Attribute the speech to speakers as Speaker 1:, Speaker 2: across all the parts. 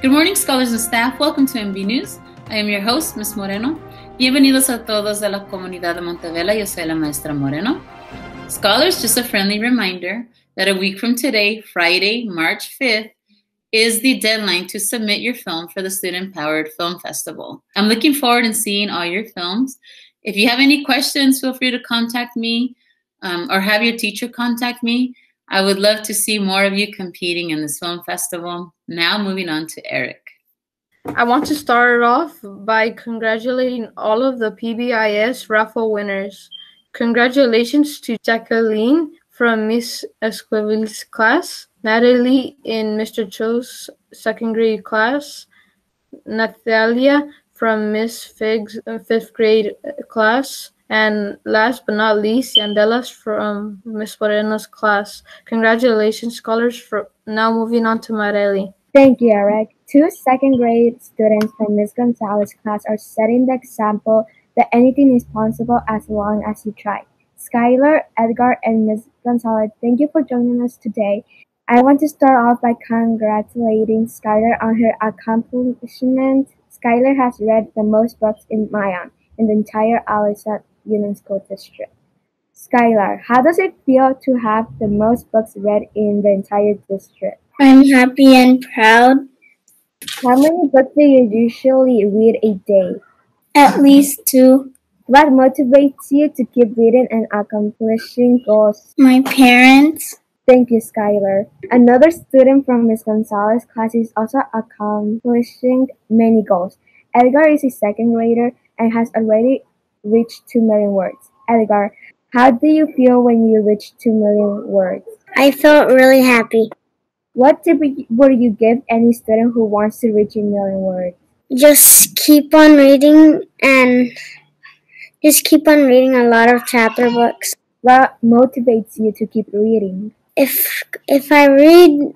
Speaker 1: Good morning, scholars and staff. Welcome to MB News. I am your host, Ms. Moreno. Bienvenidos a todos de la comunidad de Montevela. Yo soy la maestra Moreno. Scholars, just a friendly reminder that a week from today, Friday, March 5th, is the deadline to submit your film for the Student Powered Film Festival. I'm looking forward to seeing all your films. If you have any questions, feel free to contact me or have your teacher contact me. I would love to see more of you competing in this film festival. Now moving on to Eric.
Speaker 2: I want to start off by congratulating all of the PBIS raffle winners. Congratulations to Jacqueline from Miss Esquivel's class, Natalie in Mr. Cho's second grade class, Natalia from Miss Fig's fifth grade class, and last but not least, Yandelas from Miss Moreno's class. Congratulations, scholars. For now, moving on to Marely.
Speaker 3: Thank you, Eric. Two second-grade students from Ms. Gonzalez's class are setting the example that anything is possible as long as you try. Skylar, Edgar, and Ms. Gonzalez, thank you for joining us today. I want to start off by congratulating Skylar on her accomplishment. Skylar has read the most books in MYON in the entire Alice Union School District. Skylar, how does it feel to have the most books read in the entire district?
Speaker 4: I'm happy and proud.
Speaker 3: How many books do you usually read a day?
Speaker 4: At least 2.
Speaker 3: What motivates you to keep reading and accomplishing goals?
Speaker 4: My parents.
Speaker 3: Thank you, Skylar. Another student from Ms. Gonzalez's class is also accomplishing many goals. Edgar is a second grader and has already reached 2 million words. Edgar, how do you feel when you reach 2 million words?
Speaker 4: I felt really happy.
Speaker 3: What tip would you give any student who wants to reach 1 million words?
Speaker 4: Just keep on reading a lot of chapter books.
Speaker 3: What motivates you to keep reading?
Speaker 4: If I read,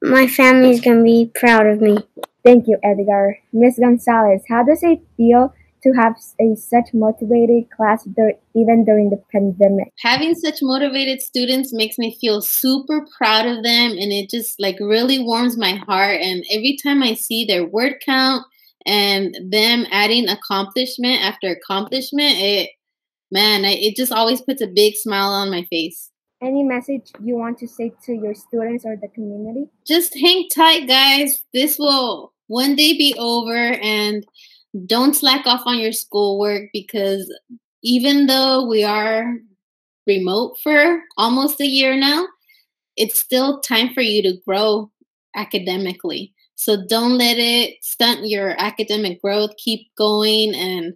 Speaker 4: my family's gonna be proud of me.
Speaker 3: Thank you, Edgar. Ms. Gonzalez, how does it feel to have such motivated class even during the pandemic?
Speaker 1: Having such motivated students makes me feel super proud of them, and it just really warms my heart. And every time I see their word count and them adding accomplishment after accomplishment, it just always puts a big smile on my face.
Speaker 3: Any message you want to say to your students or the community?
Speaker 1: Just hang tight, guys. This will one day be over, and don't slack off on your schoolwork, because even though we are remote for almost a year now, it's still time for you to grow academically. So don't let it stunt your academic growth. Keep going, and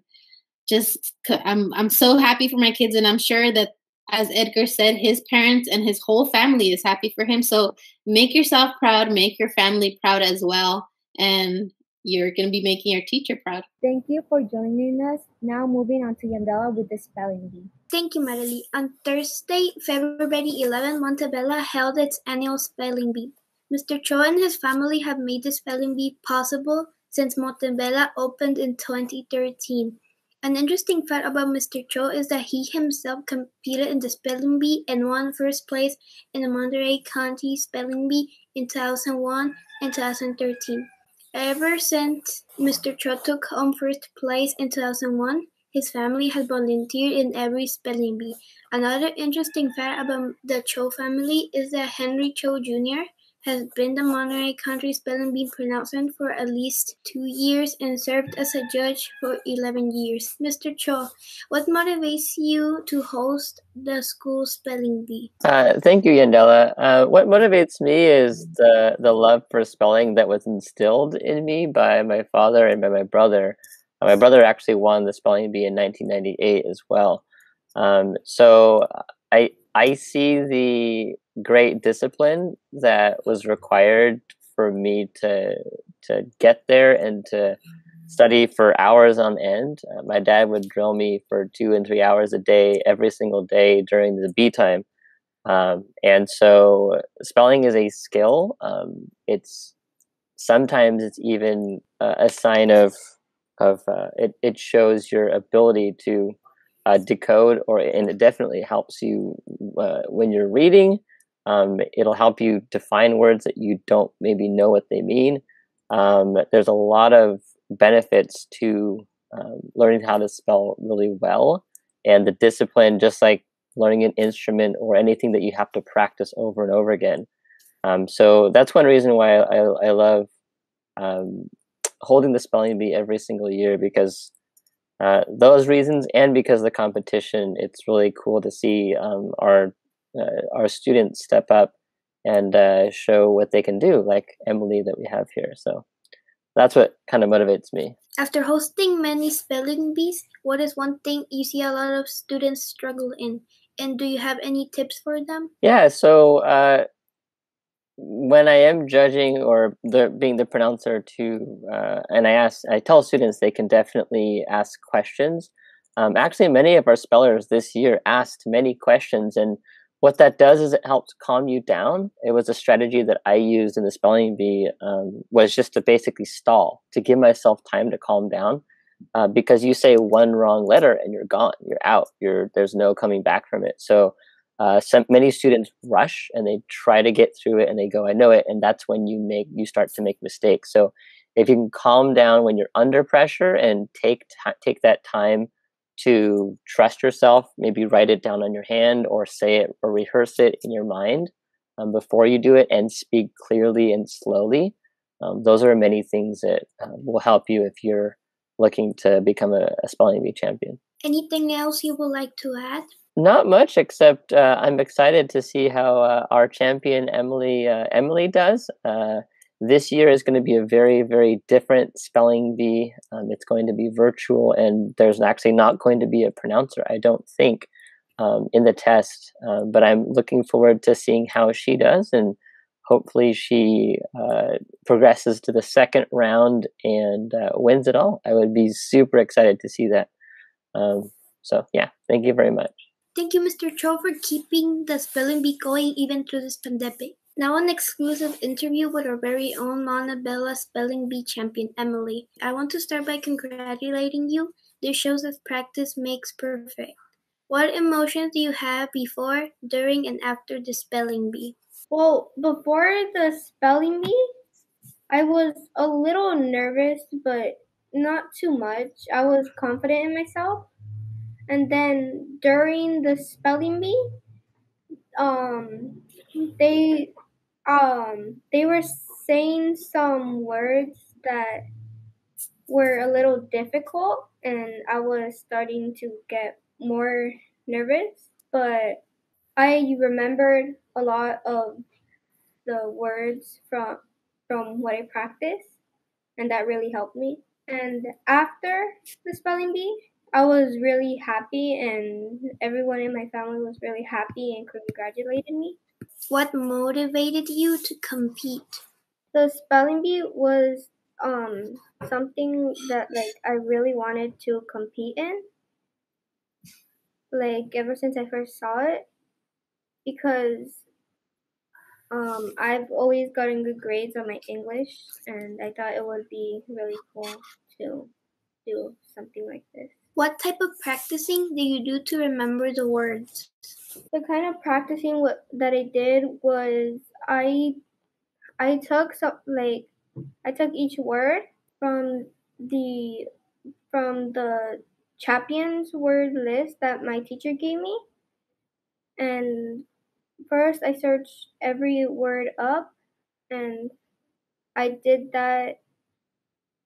Speaker 1: I'm so happy for my kids, and I'm sure that, as Edgar said, his parents and his whole family is happy for him. So make yourself proud, make your family proud as well, and you're going to be making your teacher proud.
Speaker 3: Thank you for joining us. Now moving on to Yandela with the spelling bee.
Speaker 5: Thank you, Madeline. On Thursday, February 11, Montevela held its annual spelling bee. Mr. Cho and his family have made the spelling bee possible since Montevela opened in 2013. An interesting fact about Mr. Cho is that he himself competed in the spelling bee and won first place in the Monterey County Spelling Bee in 2001 and 2013. Ever since Mr. Cho took home first place in 2001, his family has volunteered in every spelling bee. Another interesting fact about the Cho family is that Henry Cho Jr. has been the Monterey County Spelling Bee pronouncement for at least 2 years and served as a judge for 11 years. Mr. Cho, what motivates you to host the school spelling bee?
Speaker 6: Thank you, Yandela. What motivates me is the love for spelling that was instilled in me by my father and by my brother. My brother actually won the spelling bee in 1998 as well. So I see the great discipline that was required for me to get there and to study for hours on end. My dad would drill me for 2 and 3 hours a day, every single day during the bee time. And so spelling is a skill. Sometimes it's even a sign of it shows your ability to decode, and it definitely helps you when you're reading. It'll help you define words that you don't maybe know what they mean. There's a lot of benefits to learning how to spell really well, and the discipline, just like learning an instrument or anything that you have to practice over and over again. So that's one reason why I love um, holding the spelling bee every single year, because those reasons, and because the competition, it's really cool to see our students step up and show what they can do, like Emily that we have here. So that's what kind of motivates me.
Speaker 5: After hosting many spelling bees, what is one thing you see a lot of students struggle in? And do you have any tips for them?
Speaker 6: Yeah, so when I am judging or being the pronouncer too, and I tell students they can definitely ask questions. Actually, many of our spellers this year asked many questions, and what that does is it helps calm you down. It was a strategy that I used in the spelling bee, was just to basically stall, to give myself time to calm down, because you say one wrong letter and you're gone, you're out, there's no coming back from it. So many students rush and they try to get through it and they go, I know it, and that's when you start to make mistakes. So if you can calm down when you're under pressure and take that time to trust yourself, maybe write it down on your hand or say it or rehearse it in your mind before you do it, and speak clearly and slowly. Those are many things that will help you if you're looking to become a spelling bee champion.
Speaker 5: Anything else you would like to add?
Speaker 6: Not much, except I'm excited to see how our champion Emily does. This year is going to be a very, very different spelling bee. It's going to be virtual, and there's actually not going to be a pronouncer, I don't think, in the test. But I'm looking forward to seeing how she does, and hopefully she progresses to the second round and wins it all. I would be super excited to see that. So yeah, thank you very much.
Speaker 5: Thank you, Mr. Cho, for keeping the spelling bee going even through this pandemic. Now an exclusive interview with our very own Montebella spelling bee champion, Emily. I want to start by congratulating you. This shows that practice makes perfect. What emotions do you have before, during, and after the spelling bee?
Speaker 3: Well, before the spelling bee, I was a little nervous, but not too much. I was confident in myself. And then during the spelling bee, um, they they were saying some words that were a little difficult, and I was starting to get more nervous. But I remembered a lot of the words from what I practiced, and that really helped me. And after the spelling bee, I was really happy, and everyone in my family was really happy and congratulated me.
Speaker 5: What motivated you to compete?
Speaker 3: The spelling bee was something that I really wanted to compete in, ever since I first saw it, because I've always gotten good grades on my English, and I thought it would be really cool to do something like this.
Speaker 5: What type of practicing do you do to remember the words?
Speaker 3: The kind of practicing that I did was I took I took each word from the champions word list that my teacher gave me, and first I searched every word up, and I did that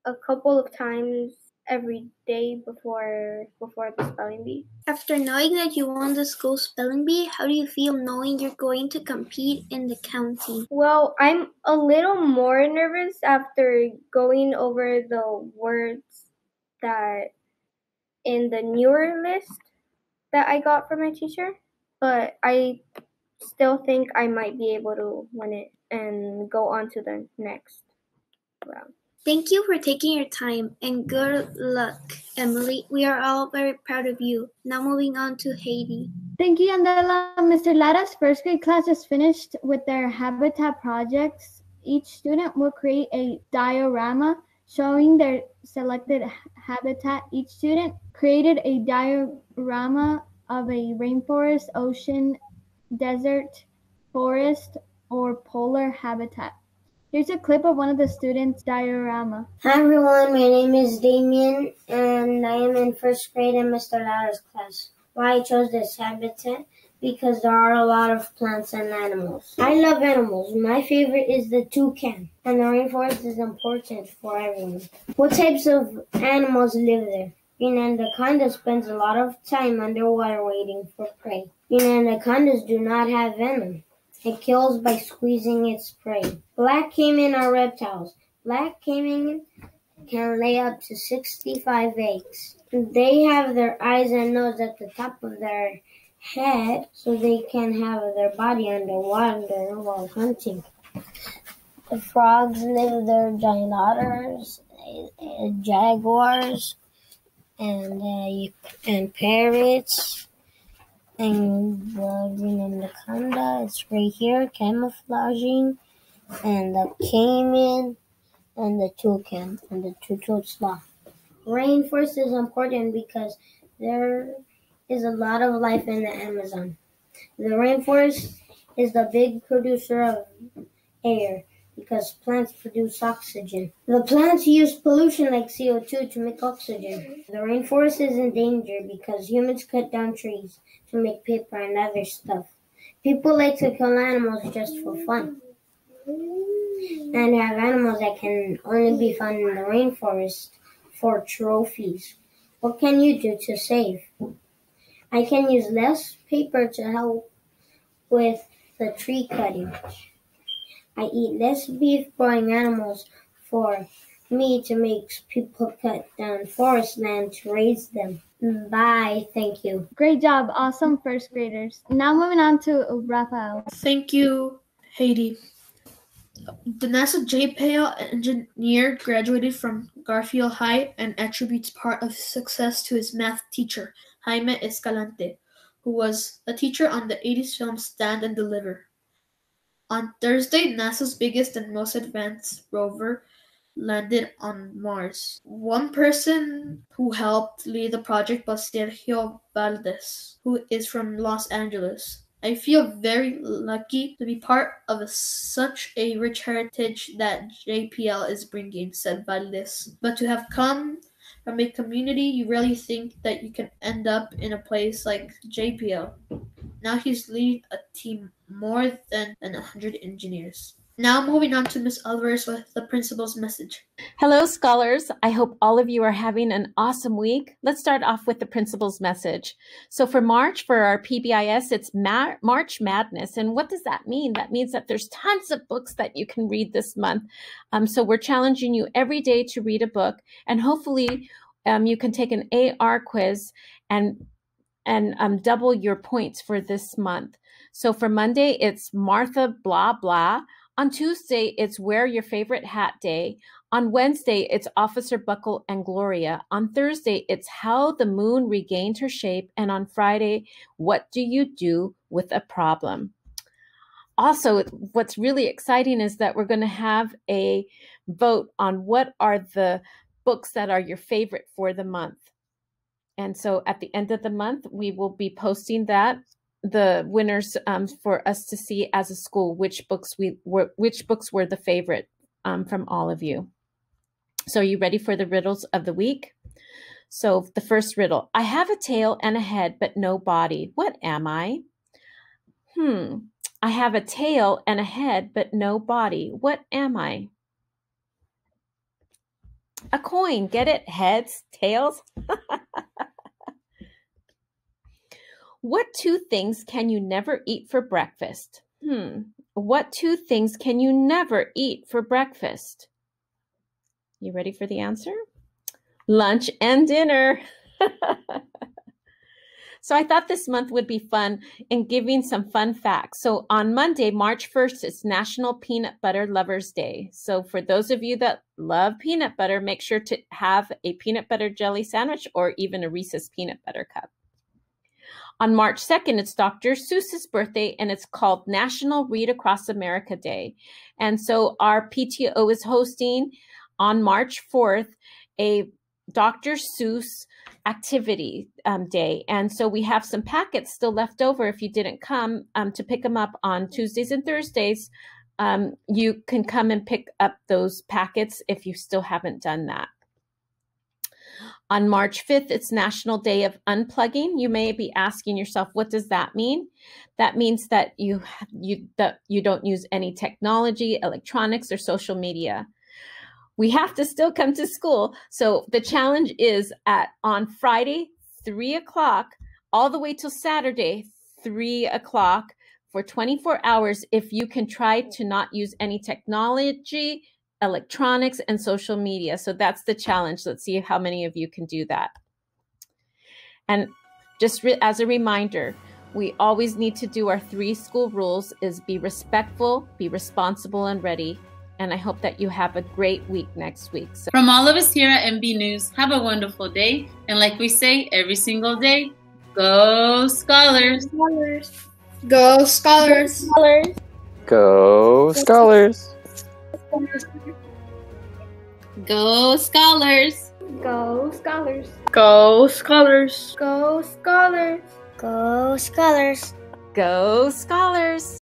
Speaker 3: a couple of times every day before the spelling bee.
Speaker 5: After knowing that you won the school spelling bee, how do you feel knowing you're going to compete in the county?
Speaker 3: Well, I'm a little more nervous after going over the words that in the newer list that I got from my teacher, but I still think I might be able to win it and go on to the next round.
Speaker 5: Thank you for taking your time, and good luck, Emily. We are all very proud of you. Now moving on to Haiti.
Speaker 7: Thank you, Andela. Mr. Lara's first grade class just finished with their habitat projects. Each student will create a diorama showing their selected habitat. Each student created a diorama of a rainforest, ocean, desert, forest, or polar habitat. Here's a clip of one of the students' diorama.
Speaker 4: Hi everyone, my name is Damien and I am in first grade in Mr. Lara's class. Why I chose this habitat? Because there are a lot of plants and animals. I love animals. My favorite is the toucan, and the rainforest is important for everyone. What types of animals live there? Green anaconda spends a lot of time underwater waiting for prey. Green anacondas do not have venom. It kills by squeezing its prey. Black caiman are reptiles. Black caiman can lay up to 65 eggs. They have their eyes and nose at the top of their head so they can have their body underwater while hunting. The frogs live there, giant otters, jaguars, and parrots. And the green anaconda is right here, camouflaging, and the caiman, and the toucan, and the two-toed sloth. Rainforest is important because there is a lot of life in the Amazon. The rainforest is the big producer of air because plants produce oxygen. The plants use pollution like CO2 to make oxygen. The rainforest is in danger because humans cut down trees to make paper and other stuff. People like to kill animals just for fun and have animals that can only be found in the rainforest for trophies. What can you do to save? I can use less paper to help with the tree cutting. I eat less beef growing animals for me to make people cut down forest land to raise them. Bye. Thank you.
Speaker 7: Great job. Awesome first graders. Now moving on to Rafael.
Speaker 8: Thank you, Haiti. The NASA JPL engineer graduated from Garfield High and attributes part of his success to his math teacher, Jaime Escalante, who was a teacher on the 80s film Stand and Deliver. On Thursday, NASA's biggest and most advanced rover landed on Mars. One person who helped lead the project was Sergio Valdez, who is from Los Angeles. I feel very lucky to be part of such a rich heritage that JPL is bringing, said Valdez. But to have come from a community, you really think that you can end up in a place like JPL. Now he's leading a team more than 100 engineers. Now moving on to Ms. Alvarez with the principal's message.
Speaker 9: Hello, scholars. I hope all of you are having an awesome week. Let's start off with the principal's message. So for March, for our PBIS, it's March Madness. And what does that mean? That means that there's tons of books that you can read this month. So we're challenging you every day to read a book. And hopefully you can take an AR quiz and double your points for this month. So for Monday, it's Martha blah blah. On Tuesday, it's Wear Your Favorite Hat Day. On Wednesday, it's Officer Buckle and Gloria. On Thursday, it's How the Moon Regained Her Shape. And on Friday, What Do You Do with a Problem? Also, what's really exciting is that we're going to have a vote on what are the books that are your favorite for the month. And so at the end of the month, we will be posting the winners for us to see as a school which books were the favorite from all of you. So are you ready for the riddles of the week? So the first riddle: I have a tail and a head, but no body. What am I? I have a tail and a head, but no body. What am I? A coin. Get it? Heads, tails. What two things can you never eat for breakfast? What two things can you never eat for breakfast? You ready for the answer? Lunch and dinner. So I thought this month would be fun in giving some fun facts. So on Monday, March 1st, it's National Peanut Butter Lovers Day. So for those of you that love peanut butter, make sure to have a peanut butter jelly sandwich or even a Reese's peanut butter cup. On March 2nd, it's Dr. Seuss's birthday, and it's called National Read Across America Day. And so our PTO is hosting on March 4th a Dr. Seuss activity day. And so we have some packets still left over if you didn't come to pick them up on Tuesdays and Thursdays. you can come and pick up those packets if you still haven't done that. On March 5th, it's National Day of Unplugging. You may be asking yourself, what does that mean? That means that you don't use any technology, electronics, or social media. We have to still come to school. So the challenge is on Friday, 3 o'clock, all the way till Saturday, 3 o'clock, for 24 hours, if you can try to not use any technology, electronics, and social media. So that's the challenge. Let's see how many of you can do that. And just as a reminder, we always need to do our 3 school rules: is be respectful, be responsible, and ready. And I hope that you have a great week next week. So
Speaker 1: from all of us here at MB News, have a wonderful day. And like we say every single day, go Scholars!
Speaker 8: Go Scholars!
Speaker 6: Go Scholars!
Speaker 1: Go Scholars!
Speaker 7: Go Scholars!
Speaker 2: Go Scholars!
Speaker 7: Go Scholars!
Speaker 4: Go Scholars!
Speaker 9: go Scholars!